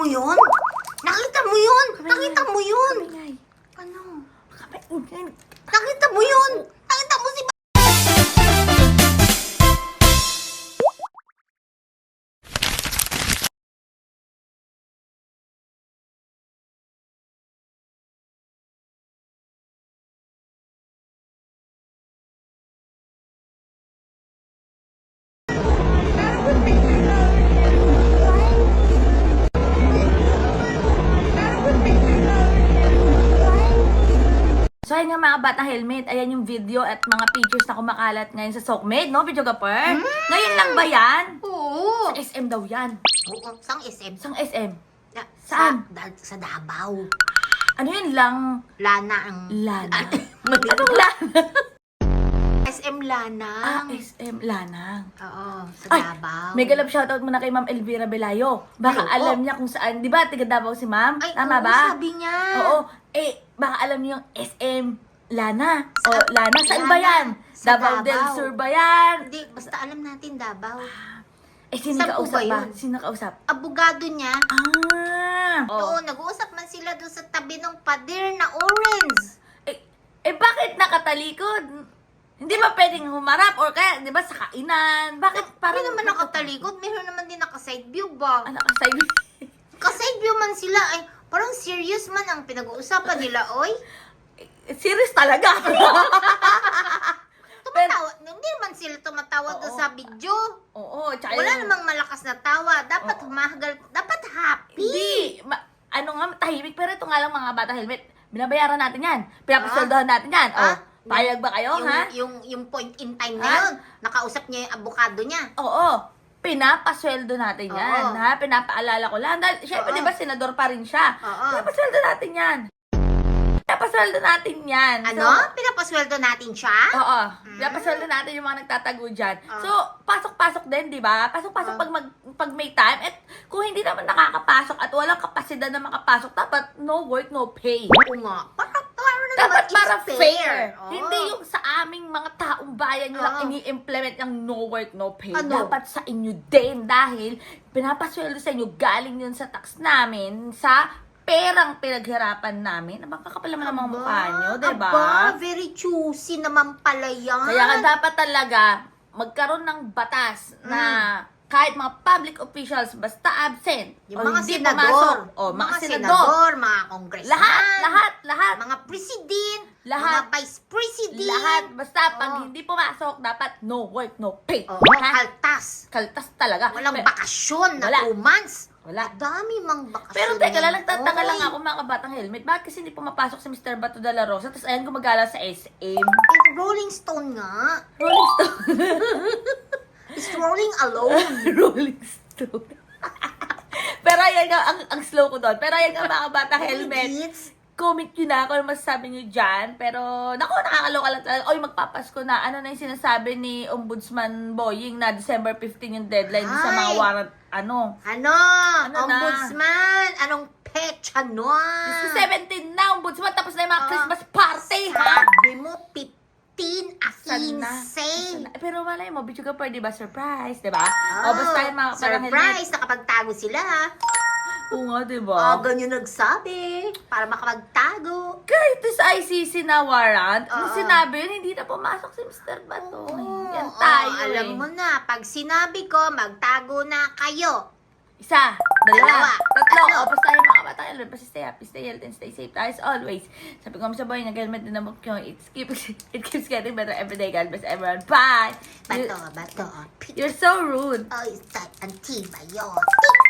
mo yun? Nakita mo yun? Nakita mo yun? Ano? Nakita mo yun? Nakita mo si So, ayun nga mga bata helmet. Ayan yung video at mga pictures na kumakalat ngayon sa Sockmade, no? Video Gapper? Ngayon lang ba yan? Oo. Sa SM daw yan. Oo, sang SM. Sang SM. Saan? Saan? Sa Davao. Ano yun lang? Lana ang... Lana. Mali. Anong Lana? SM Lanang. Ah, SM Lanang. Oo, sa Ay, Davao. mega love shoutout muna kay Ma'am Elvira Belayo. Baka Ay, oo. alam niya kung saan. Di ba, taga Davao si Ma'am? Ay, Tama oo, ba? sabi niya. Oo. Baka alam niyo yung SM Lana. O, Sa- Lana. Saan ba Lana. yan? Sa Davao del Davao. Sur ba yan? Hindi, basta alam natin Davao. Sino Saan po kausap ba ba? yun? Sino kausap? Abogado niya. Ah! Oo, nag-uusap man sila doon sa tabi ng pader na orange. Bakit nakatalikod? Hindi ba pwedeng humarap? Or kaya, di ba, sa kainan? Bakit Parang parang... naman nakatalikod, meron naman din naka-side view ba? Ano ka sa'yo? Naka-side view man sila, ay parang serious man ang pinag-uusapan nila, oy. Serious talaga. Tumatawa, hindi man sila tumatawa doon Oo. sa video. Oo, tsaka Wala yung- namang malakas na tawa. Dapat Oo. humahagal, dapat happy. Hindi. Ano nga, tahimik. Pero ito nga lang mga bata helmet. Binabayaran natin yan. Pinapasweldohan natin yan. Ah? Payag ba kayo, ha? Yung point in time na Ah? yun, nakausap niya yung abogado niya. Oo. Pinapasweldo natin yan, Oo. ha? Pinapaalala ko lang. Dahil, syempre, Oo. di ba, senador pa rin siya. Oo. Pinapasweldo natin yan. Pinapasweldo natin yan. Ano? Pinapasweldo natin siya? Oo. Pinapasweldo natin yung mga nagtatago dyan. Ah. So, pasok-pasok din, di ba? Pasok-pasok Ah. pag may time. At kung hindi naman nakakapasok at walang kapasidad na makapasok, dapat no work, no pay. Oo nga. Para naman Dapat it's para fair. Oo. Hindi yung sa aming mga taong bayan nyo lang Oo. ini-implement yung no work, no pay. Ano? Dapat sa inyo din dahil pinapasweldo sa inyo galing yun sa tax namin sa perang pinaghirapan namin. Kakapal naman ang mga mukha nyo, diba? Aba, very choosy naman pala yan. Kaya nga dapat talaga magkaroon ng batas na kahit mga public officials basta absent Yung o mga hindi senador, pumasok, o mga senador, mga congressman, lahat, mga president, Lahat. mga vice president, lahat, basta pag Oo. hindi pumasok, dapat no work, no pay. Oo, Ha? kaltas. Kaltas talaga. Walang Pero- bakasyon na Wala. 2 months. Wala. Dami mang bakasyon. Pero teka lang, yan. nagtataka lang Oy. ako mga kabatang helmet. Bakit kasi hindi pumapasok si Mr. Bato de la Rosa? Tapos ayan gumagala sa SM. Eh, Rolling Stone nga. Rolling Stone. It's rolling alone. Rolling Stone. Pero ayan nga, ang slow ko doon. Pero ayan nga mga kabatang helmet. It's Comment nyo na kung ano masasabi nyo dyan. Pero, naku, nakakaloka lang talaga. Oy, magpapasko na. Ano na yung sinasabi ni Ombudsman Boying na December 15 yung deadline sa mga Ay. warrant. Ano? Ano? Ano na? Ombudsman? Anong petsa nun? Just 17 na, Ombudsman. Tapos na yung mga Ah. Christmas party, ha? Sabi mo, 15 a Sana. 15. Pero malay mo, bitch ka pwede ba? Surprise, di ba? Oh, O, basta yung mga parang surprise, nakapagtago sila ha. Oo nga, di ba? Ganyan nagsabi, para makapagtago. Kahit sa ICC na warrant, nung Oo. sinabi yun, hindi na pumasok si Mr. Bato. Oo, Yan tayo, alam eh. mo na, pag sinabi ko, magtago na kayo. Isa, dalawa, tatlo. Tatlo. O, basta yung mga bata, basta stay happy, stay healthy, and stay safe. As always, sabi ko sa boy, nag-helmet din naman ko. It keeps getting better every day. God bless everyone. Bye! Bato. You're so rude. Oh, it's that antibiotic.